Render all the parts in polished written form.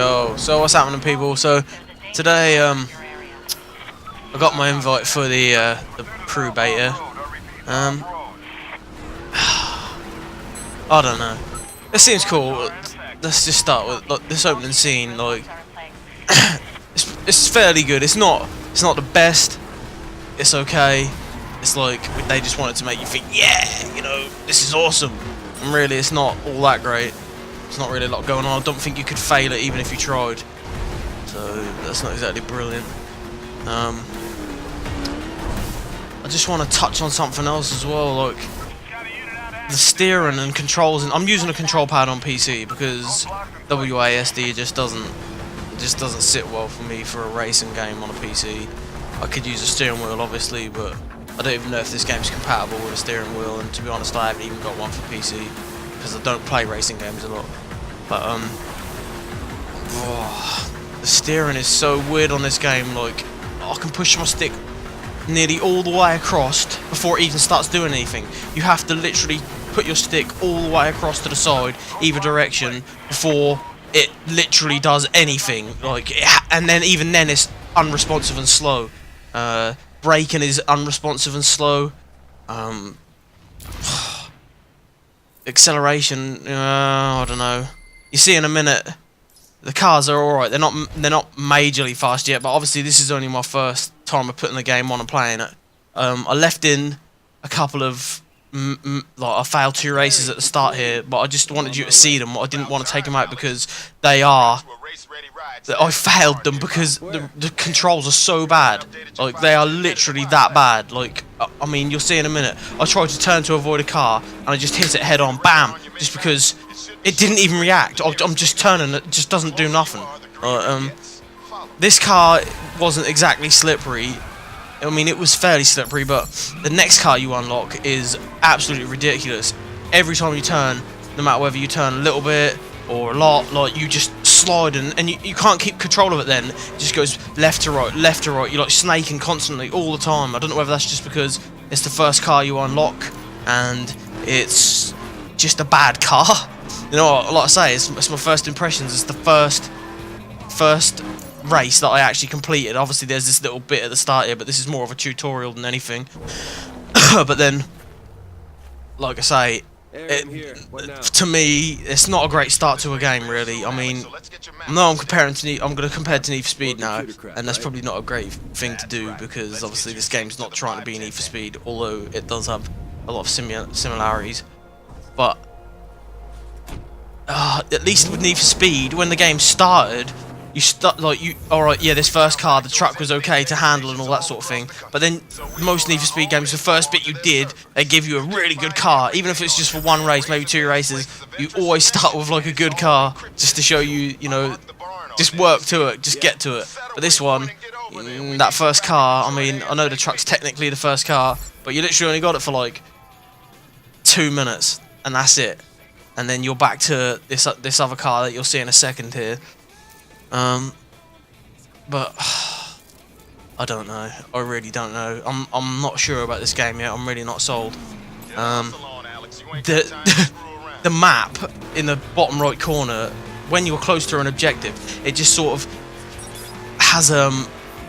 Yo, so what's happening, people? So today, I got my invite for the Peru beta. I don't know. It seems cool. Let's just start with this opening scene. Like, it's fairly good. It's not the best. It's okay. It's like they just wanted to make you think, yeah, you know, this is awesome. And really, it's not all that great. There's not really a lot going on. I don't think you could fail it even if you tried. So that's not exactly brilliant. I just want to touch on something else as well, like the steering and controls. And I'm using a control pad on PC because WASD just doesn't sit well for me for a racing game on a PC. I could use a steering wheel, obviously, but I don't even know if this game's compatible with a steering wheel. And to be honest, I haven't even got one for PC because I don't play racing games a lot. But the steering is so weird on this game. Like, I can push my stick nearly all the way across before it even starts doing anything. You have to literally put your stick all the way across to the side, either direction, before it literally does anything. Like, and then even then it's unresponsive and slow. Braking is unresponsive and slow. Acceleration, I don't know. You see in a minute, the cars are alright. They're not majorly fast yet, but obviously this is only my first time of putting the game on and playing it. I left in a couple of like, I failed 2 races at the start here, but I just wanted you to see them. I didn't want to take them out because I failed them because the controls are so bad. Like, they are literally that bad. Like, I mean, you'll see in a minute. I tried to turn to avoid a car and I just hit it head on, bam, just because it didn't even react. I'm just turning, it just doesn't do nothing. This car wasn't exactly slippery. I mean, it was fairly slippery, but the next car you unlock is absolutely ridiculous. Every time you turn, no matter whether you turn a little bit or a lot, like, you just slide and you can't keep control of it then. It just goes left to right, left to right. You're like snaking constantly all the time. I don't know whether that's just because it's the first car you unlock and it's just a bad car. You know, like I say, it's my first impressions. It's the first race that I actually completed. Obviously there's this little bit at the start here, but this is more of a tutorial than anything. But then, like I say, to me, it's not a great start to a game, really. I mean, no, I'm going to compare to Need for Speed now, and that's probably not a great thing to do because obviously this game's not trying to be Need for Speed, although it does have a lot of similarities. But at least with Need for Speed, when the game started, alright, yeah, this first car, the truck was okay to handle and all that sort of thing, but then most Need for Speed games, the first bit you did, they give you a really good car, even if it's just for 1 race, maybe 2 races. You always start with like a good car, just to show you, you know, just work to it, just get to it. But this one, that first car, I mean, I know the truck's technically the first car, but you literally only got it for like 2 minutes, and that's it. And then you're back to this other car that you'll see in a second here. But I don't know. I really don't know. I'm not sure about this game yet. I'm really not sold. The map in the bottom right corner, when you're close to an objective, it just sort of has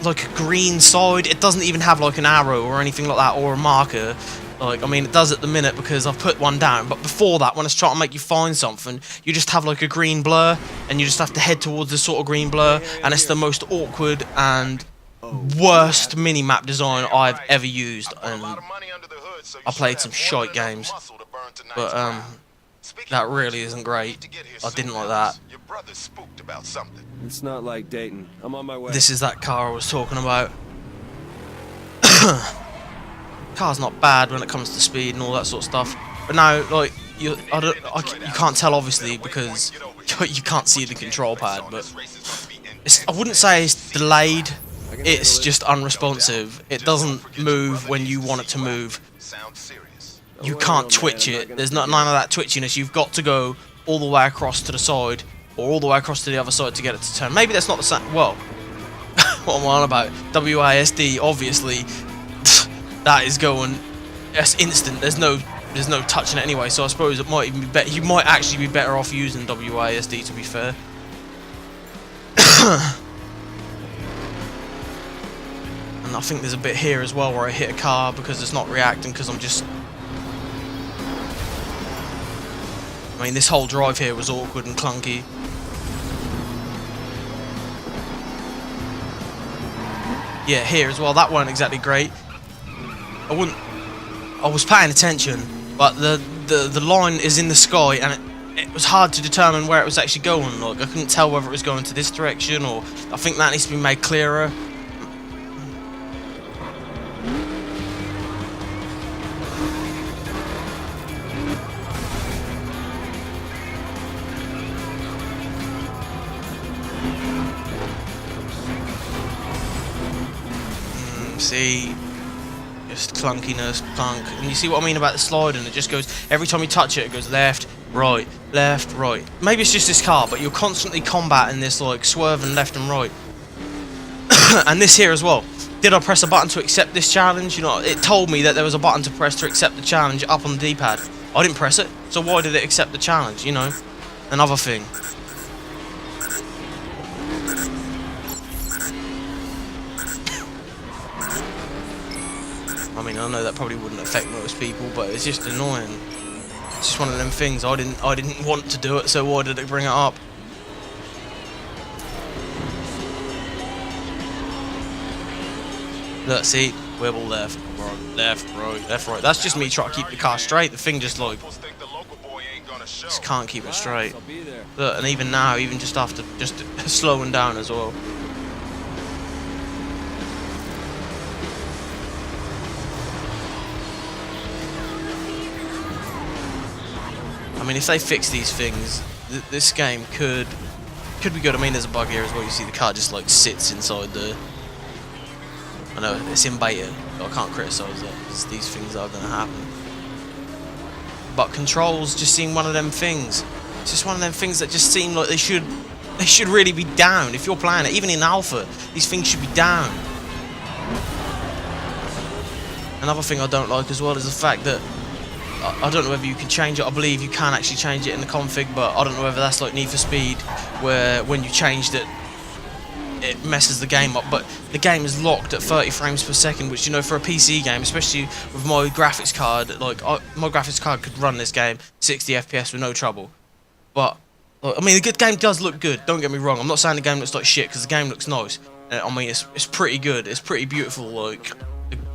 like a green side. It doesn't even have like an arrow or anything like that, or a marker. Like, I mean, it does at the minute because I've put one down, but before that, when it's trying to make you find something, you just have like a green blur, and you just have to head towards this sort of green blur, and it's the most awkward and worst mini-map design I've ever used, and I played some shite games, but that really isn't great. I didn't like that. It's not like Dayton. I'm on my way. This is that car I was talking about. Car's not bad when it comes to speed and all that sort of stuff, but now, like, you can't tell obviously because you can't see the control pad, but I wouldn't say it's delayed, it's just unresponsive. It doesn't move when you want it to move. You can't twitch it. There's none of that twitchiness. You've got to go all the way across to the side or all the way across to the other side to get it to turn. Maybe that's not the same. Well, what am I on about? WASD, obviously. That is going, that's instant. There's no touching it anyway. So I suppose it might even be better. You might actually be better off using WASD, to be fair. And I think there's a bit here as well where I hit a car because it's not reacting because I'm just... I mean, this whole drive here was awkward and clunky. Yeah, here as well, that weren't exactly great. I was paying attention, but the line is in the sky and it was hard to determine where it was actually going. Like, I couldn't tell whether it was going to this direction, or I think that needs to be made clearer. See, just clunkiness, plunk, and you see what I mean about the sliding. It just goes, every time you touch it, it goes left, right, left, right. Maybe it's just this car, but you're constantly combating this, like, swerving left and right. And this here as well. Did I press a button to accept this challenge? You know, it told me that there was a button to press to accept the challenge up on the D-pad. I didn't press it, so why did it accept the challenge, you know? Another thing. I mean, I know that probably wouldn't affect most people, but it's just annoying. It's just one of them things. I didn't want to do it, so why did it bring it up? Look, see, wibble left, right, left, right, left, right. That's just me trying to keep the car straight. The thing just like just can't keep it straight. Look, and even now, even just after just slowing down as well. I mean, if they fix these things, this game could be good. I mean, there's a bug here as well. You see the car just like sits inside the... I know, it's in beta, but I can't criticise that, because these things are going to happen. But controls just seem one of them things. It's just one of them things that just seem like they should really be down. If you're playing it, even in alpha, these things should be down. Another thing I don't like as well is the fact that I don't know whether you can change it. I believe you can actually change it in the config, but I don't know whether that's like Need for Speed, where when you changed it, it messes the game up. But the game is locked at 30 frames per second, which, you know, for a PC game, especially with my graphics card, like my graphics card could run this game 60 FPS with no trouble. But I mean, the game does look good. Don't get me wrong. I'm not saying the game looks like shit, because the game looks nice. I mean, it's pretty good. It's pretty beautiful. Like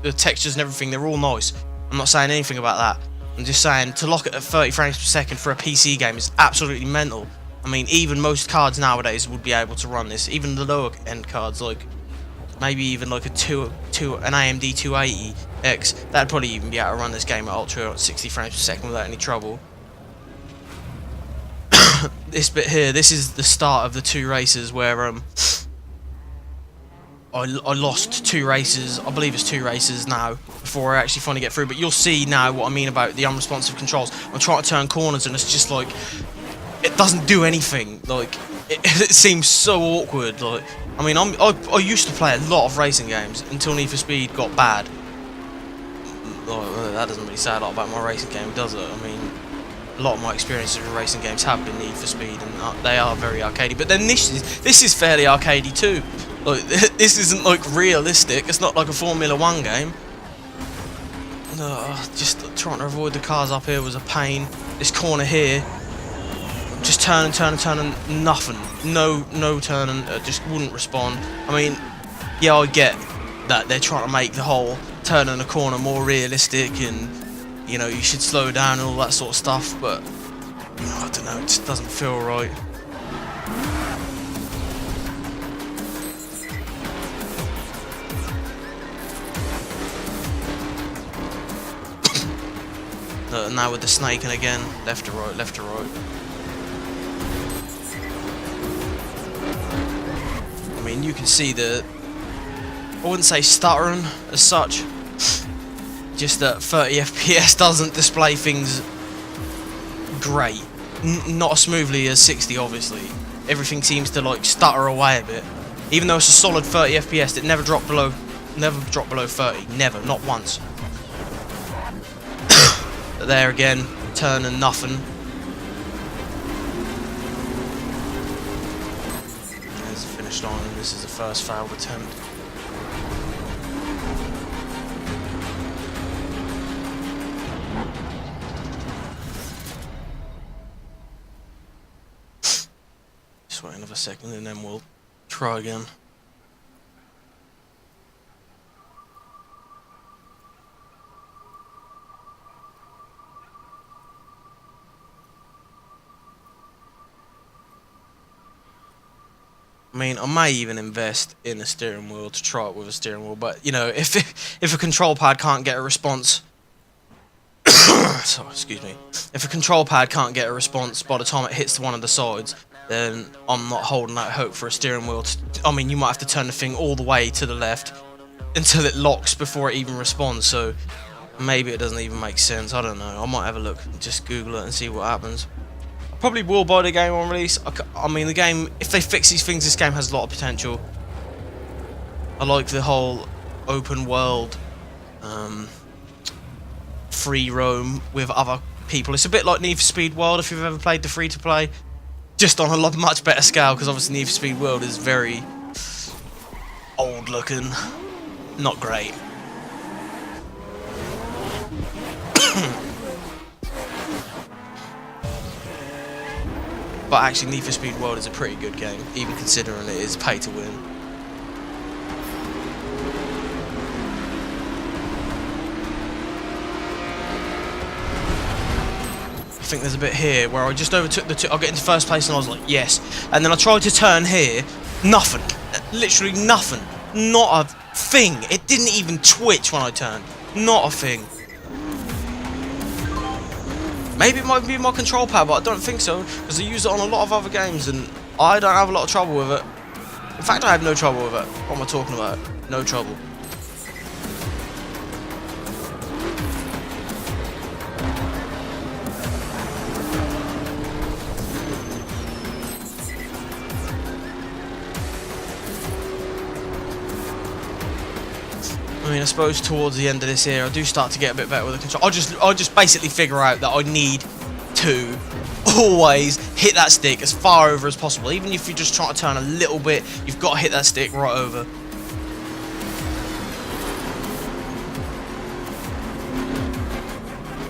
the textures and everything, they're all nice. I'm not saying anything about that. I'm just saying, to lock it at 30 frames per second for a PC game is absolutely mental. I mean, even most cards nowadays would be able to run this. Even the lower end cards, like maybe even like an AMD 280X, that'd probably even be able to run this game at ultra at 60 frames per second without any trouble. This bit here, this is the start of the 2 races where I lost 2 races. I believe it's 2 races now before I actually finally get through. But you'll see now what I mean about the unresponsive controls. I'm trying to turn corners and it's just like, it doesn't do anything. Like it seems so awkward. Like, I mean, I used to play a lot of racing games until Need for Speed got bad. That doesn't really say a lot about my racing game, does it? I mean, a lot of my experiences with racing games have been Need for Speed, and they are very arcadey. But then this is fairly arcadey too. Like, this isn't like realistic. It's not like a Formula 1 game. Just trying to avoid the cars up here was a pain. This corner here, just turning, nothing. No turning, just wouldn't respond. I mean, yeah, I get that they're trying to make the whole turning a corner more realistic, and you know, you should slow down and all that sort of stuff, but I don't know, it just doesn't feel right. Now with the snaking again, left to right, left to right. I mean, you can see the, I wouldn't say stuttering as such, just that 30 FPS doesn't display things great. Not as smoothly as 60, obviously. Everything seems to like stutter away a bit. Even though it's a solid 30 FPS, it never dropped below 30. Never, not once. But there again, turning nothing. There's the finish this is the first failed attempt. Just wait another second and then we'll try again. I mean, I may even invest in a steering wheel to try it with a steering wheel, but you know, if a control pad can't get a response, sorry, excuse me, if a control pad can't get a response by the time it hits one of the sides, then I'm not holding out hope for a steering wheel. I mean, you might have to turn the thing all the way to the left until it locks before it even responds. So maybe it doesn't even make sense. I don't know. I might have a look, just Google it and see what happens. Probably will buy the game on release. I mean, the game, if they fix these things, this game has a lot of potential. I like the whole open world, free roam with other people. It's a bit like Need for Speed World, if you've ever played the free-to-play. Just on a lot much better scale, because obviously Need for Speed World is very old-looking. Not great. But actually, Need for Speed World is a pretty good game, even considering it is pay to win. I think there's a bit here where I just overtook the two. I'll get into first place and I was like, yes. And then I tried to turn here, nothing. Literally nothing. Not a thing. It didn't even twitch when I turned. Not a thing. Maybe it might be my control pad, but I don't think so, because I use it on a lot of other games, and I don't have a lot of trouble with it. In fact, I have no trouble with it. What am I talking about? No trouble. I mean, I suppose towards the end of this era, I do start to get a bit better with the control. I'll just basically figure out that I need to always hit that stick as far over as possible. Even if you're just trying to turn a little bit, you've got to hit that stick right over.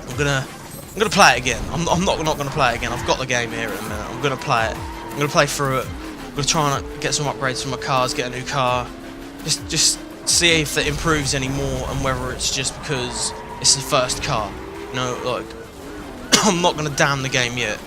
I'm gonna play it again. I'm not gonna play it again. I've got the game here in a minute. I'm gonna play it. I'm gonna play through it. I'm gonna try and get some upgrades for my cars, get a new car. Just see if it improves any more, and whether it's just because it's the first car. You know, like, I'm not gonna damn the game yet.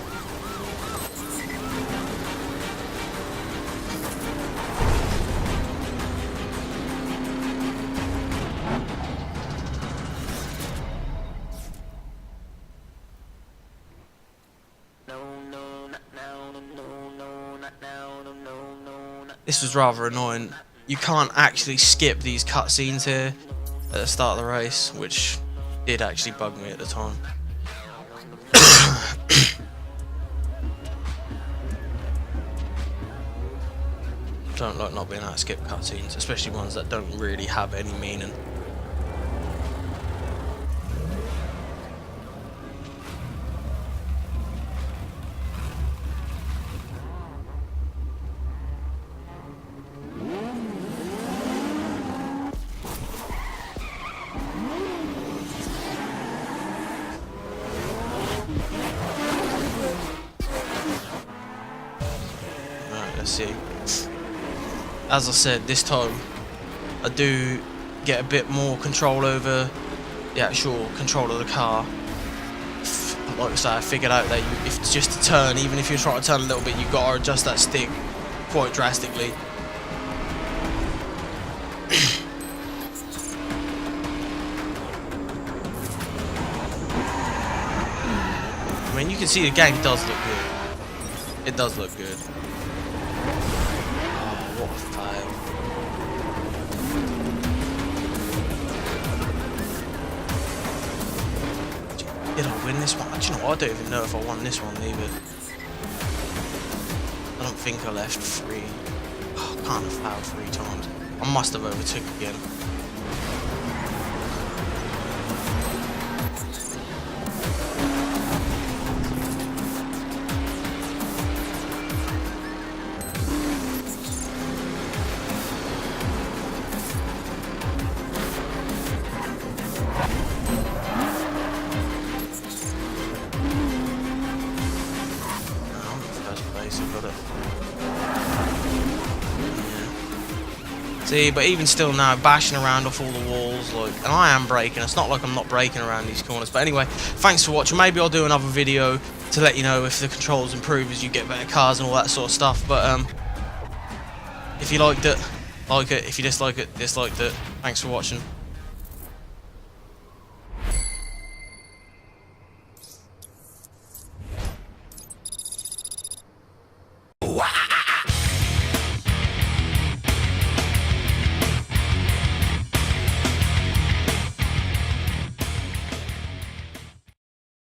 This was rather annoying. You can't actually skip these cutscenes here at the start of the race, which did actually bug me at the time. Don't like not being able to skip cutscenes, especially ones that don't really have any meaning. Let's see. As I said, this time I do get a bit more control over the actual control of the car. Like I say, I figured out that if it's just a turn, even if you're trying to turn a little bit, you've got to adjust that stick quite drastically. I mean, you can see the game does look good. It does look good. What a fail. Did I win this one? Do you know what? I don't even know if I won this one either. I don't think I left free. Oh, I can't have failed 3 times. I must have overtook again. See, but even still now, bashing around off all the walls, like, and I am braking. It's not like I'm not braking around these corners. But anyway, thanks for watching. Maybe I'll do another video to let you know if the controls improve as you get better cars and all that sort of stuff. But if you liked it, like it. If you disliked it, disliked it. Thanks for watching.